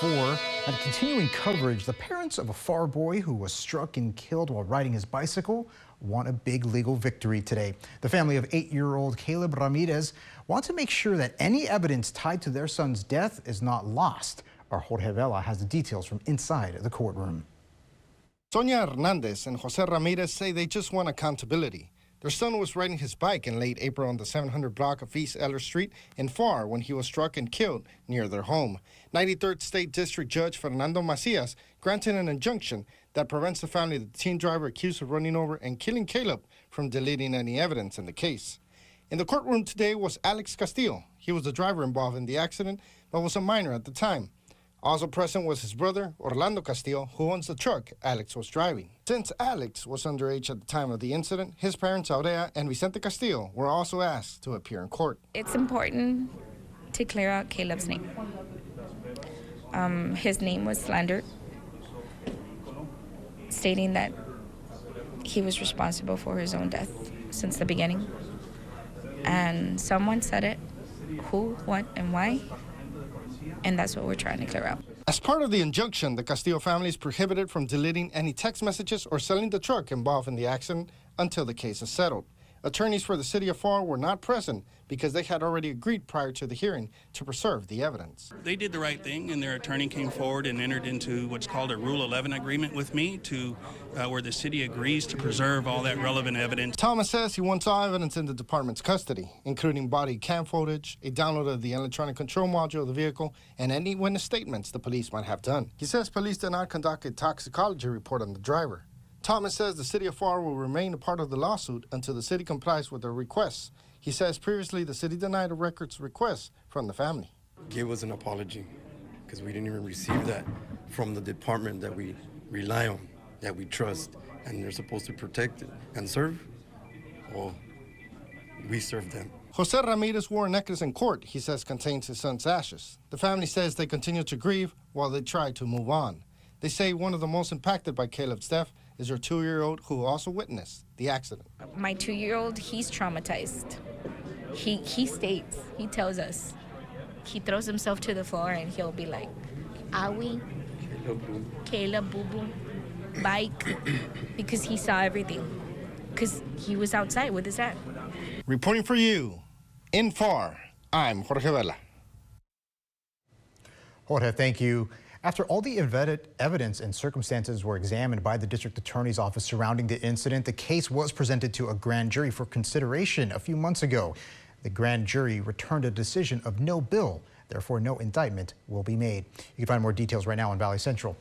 4. And continuing coverage, the parents of a Far boy who was struck and killed while riding his bicycle want a big legal victory today. The family of 8-year-old Caleb Ramirez want to make sure that any evidence tied to their son's death is not lost. Our Jorge Vela has the details from inside the courtroom. Sonia Hernandez and Jose Ramirez say they just want accountability. Their son was riding his bike in late April on the 700 block of East Eller Street in Pharr when he was struck and killed near their home. 93rd State District Judge Fernando Macias granted an injunction that prevents the family of the teen driver accused of running over and killing Caleb from deleting any evidence in the case. In the courtroom today was Alex Castillo. He was the driver involved in the accident, but was a minor at the time. Also present was his brother, Orlando Castillo, who owns the truck Alex was driving. Since Alex was underage at the time of the incident, his parents, Aurea and Vicente Castillo, were also asked to appear in court. It's important to clear out Caleb's name. His name was slandered, stating that he was responsible for his own death since the beginning. And someone said it, who, what, and why. And that's what we're trying to clear out. As part of the injunction, the Castillo family is prohibited from deleting any text messages or selling the truck involved in the accident until the case is settled. Attorneys for the city of Pharr were not present because they had already agreed prior to the hearing to preserve the evidence. They did the right thing, and their attorney came forward and entered into what's called a Rule 11 agreement with me to where the city agrees to preserve all that relevant evidence. Thomas says he wants all evidence in the department's custody, including body cam footage, a download of the electronic control module of the vehicle, and any witness statements the police might have done. He says police did not conduct a toxicology report on the driver. Thomas says the city of Pharr will remain a part of the lawsuit until the city complies with their requests. He says previously the city denied a records request from the family. Give us an apology because we didn't even receive that from the department that we rely on, that we trust, and they're supposed to protect it and serve. Well, we serve them. Jose Ramirez wore a necklace in court he says contains his son's ashes. The family says they continue to grieve while they try to move on. They say one of the most impacted by Caleb's death is her 2-year-old who also witnessed the accident. My 2-year-old, he's traumatized. He states, he tells us, he throws himself to the floor and he'll be like, Awi, Caleb, Boo Boo, bike, because he saw everything, because he was outside with his dad. Reporting for you, in Pharr, I'm Jorge Vela. Jorge, thank you. After all the evidence and circumstances were examined by the district attorney's office surrounding the incident, the case was presented to a grand jury for consideration a few months ago. The grand jury returned a decision of no bill. Therefore, no indictment will be made. You can find more details right now on valleycentral.com.